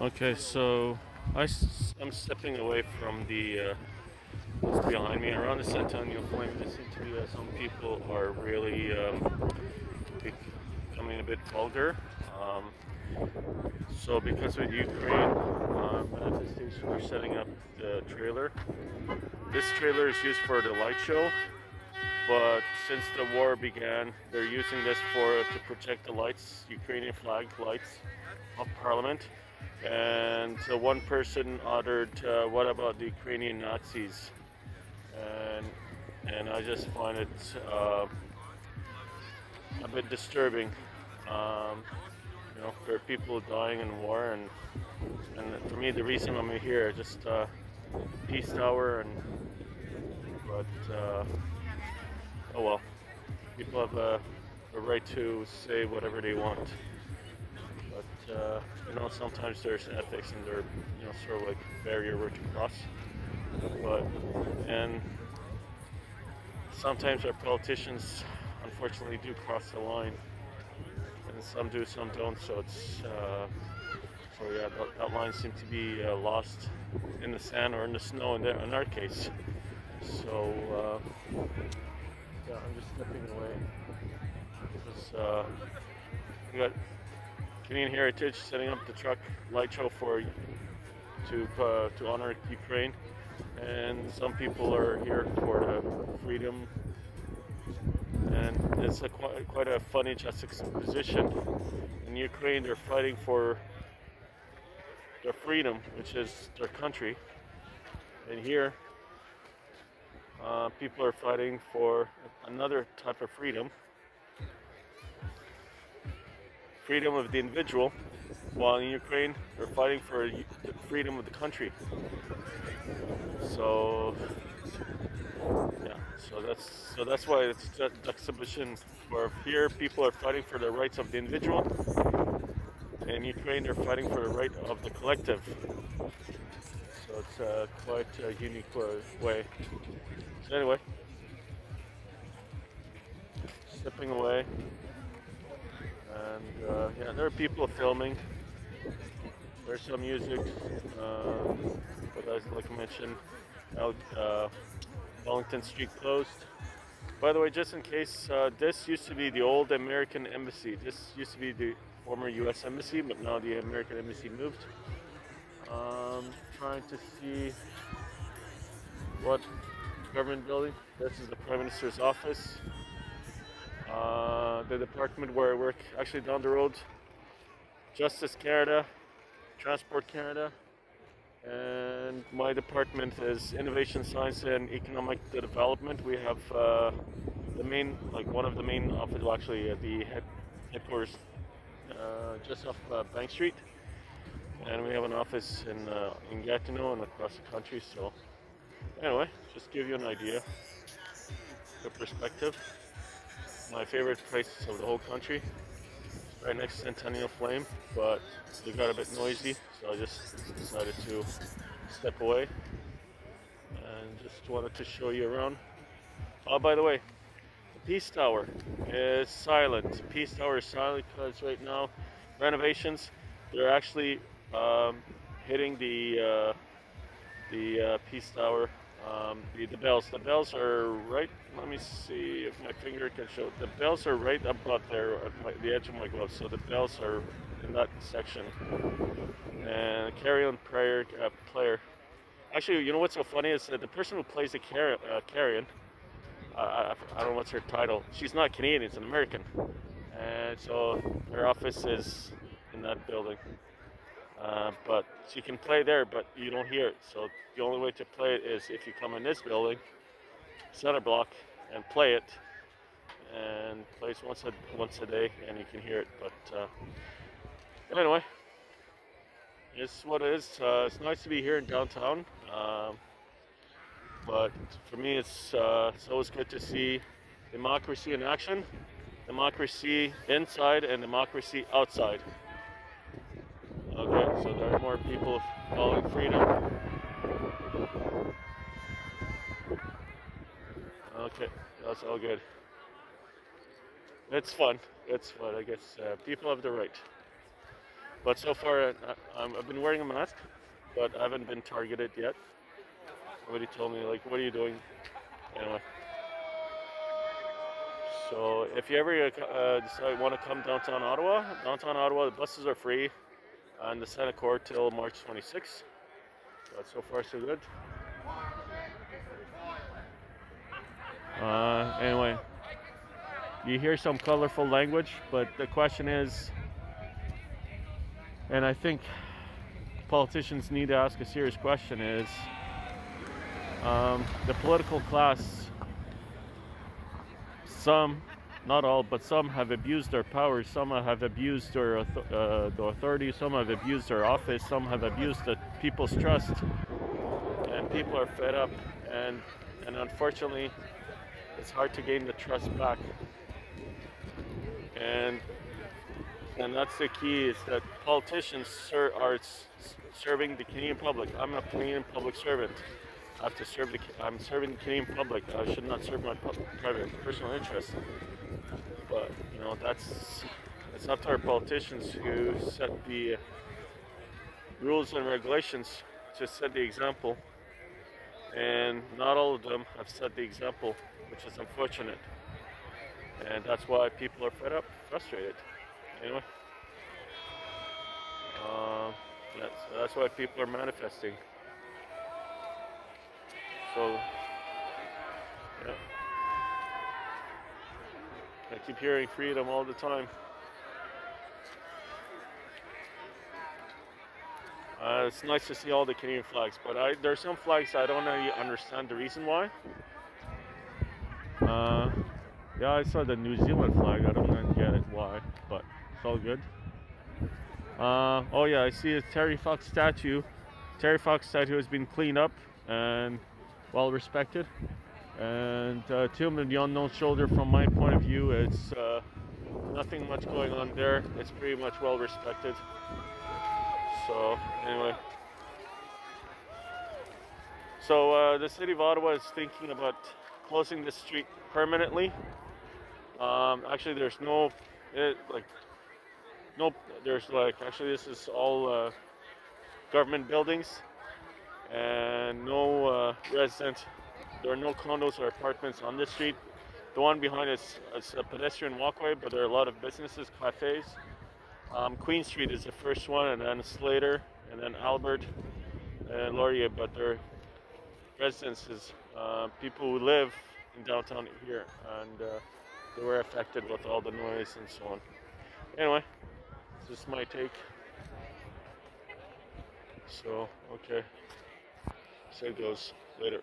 Okay, so I'm stepping away from the what's behind me around the Centennial Flame. There seem to be some people are really becoming a bit vulgar. Um, so because with Ukraine manifestation, they're setting up the trailer. This trailer is used for the light show, but since the war began, they're using this to protect the lights, Ukrainian flag lights of Parliament. And so one person uttered, "What about the Ukrainian Nazis?" And I just find it a bit disturbing. Um, there are people dying in war, and for me, the reason I'm here, just peace tower, but oh well, people have a right to say whatever they want. But sometimes there's ethics, and they're sort of like a barrier to cross. But and sometimes our politicians, unfortunately, do cross the line, and some do, some don't. So that line seems to be lost in the sand or in the snow in our case. So I'm just stepping away because we got Canadian Heritage setting up the truck light show to honor Ukraine, and some people are here for the freedom, and it's quite a funny juxtaposition. In Ukraine, they're fighting for their freedom, which is their country, and here people are fighting for another type of freedom of the individual, while in Ukraine they're fighting for the freedom of the country. So yeah, so that's why it's juxtaposition, where here people are fighting for the rights of the individual, in Ukraine they're fighting for the right of the collective. So it's quite a unique way. So anyway, stepping away, and there are people filming. There's some music, but as like I mentioned, Wellington Street closed. By the way, just in case, this used to be the old American Embassy. This used to be the former U.S. Embassy, but now the American Embassy moved. Trying to see what government building. This is the Prime Minister's office. The department where I work, actually down the road, Justice Canada, Transport Canada, and my department is Innovation, Science, and Economic Development. We have one of the main offices, well, actually the headquarters, just off Bank Street, and we have an office in Gatineau and across the country. So anyway, just give you an idea, the perspective. My favorite places of the whole country, right next to Centennial Flame, but they got a bit noisy, so I just decided to step away and just wanted to show you around. Oh, by the way, the Peace Tower is silent. Peace Tower is silent because right now renovations, they're actually hitting the Peace Tower. The bells. The bells are right. Let me see if my finger can show. The bells are right about there at the edge of my glove. So the bells are in that section. And carillon player. Actually, you know what's so funny is that the person who plays the carillon, I don't know what's her title. She's not Canadian. It's an American. And so her office is in that building. But she can play there, but you don't hear it. So the only way to play it is if you come in this building, center block, and play it, and plays once a day, and you can hear it. But anyway, it's what it is. It's nice to be here in downtown, but for me, it's always good to see democracy in action, democracy inside, and democracy outside. Okay, so there are more people calling freedom. Okay, that's all good. It's fun. It's fun. I guess people have the right. But so far, I've been wearing a mask, but I haven't been targeted yet. Nobody told me, like, what are you doing? Anyway. So if you ever decide want to come downtown Ottawa, the buses are free on the Senate Court till March 26th. But so far, so good. Anyway, you hear some colorful language, but the question is, and I think politicians need to ask a serious question, is the political class, some, not all, but some have abused their powers, some have abused their the authority, some have abused their office, some have abused the people's trust, and people are fed up, and unfortunately it's hard to gain the trust back, and that's the key, is that politicians are serving the Canadian public. I'm a Canadian public servant. I have to serve I'm serving the Canadian public. I should not serve my private personal interests. But you know, it's up to our politicians who set the rules and regulations to set the example, and not all of them have set the example, which is unfortunate. And that's why people are fed up, frustrated. Anyway, yeah, so that's why people are manifesting. So, yeah. I keep hearing freedom all the time. It's nice to see all the Canadian flags, but there's some flags I don't really understand the reason why. Yeah, I saw the New Zealand flag. I don't get it why, but it's all good. Oh yeah, I see a Terry Fox statue. Terry Fox statue has been cleaned up and well respected. And Tomb of the Unknown Shoulder, from my point of view, it's nothing much going on there. It's pretty much well respected. So anyway, so the city of Ottawa is thinking about closing this street permanently. Actually, there's actually this is all government buildings, and no resident. There are no condos or apartments on this street. The one behind is a pedestrian walkway, but there are a lot of businesses, cafes. Queen Street is the first one, and then Slater, and then Albert, and Laurier, but they're residences, people who live in downtown here, and they were affected with all the noise and so on. Anyway, this is my take. So, okay. So it goes. Later.